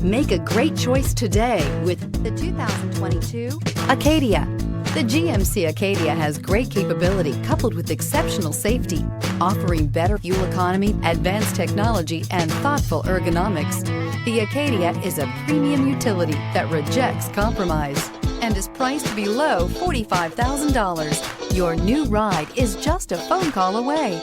Make a great choice today with the 2022 Acadia. The GMC Acadia has great capability coupled with exceptional safety, offering better fuel economy, advanced technology, and thoughtful ergonomics. The Acadia is a premium utility that rejects compromise and is priced below $45,000. Your new ride is just a phone call away.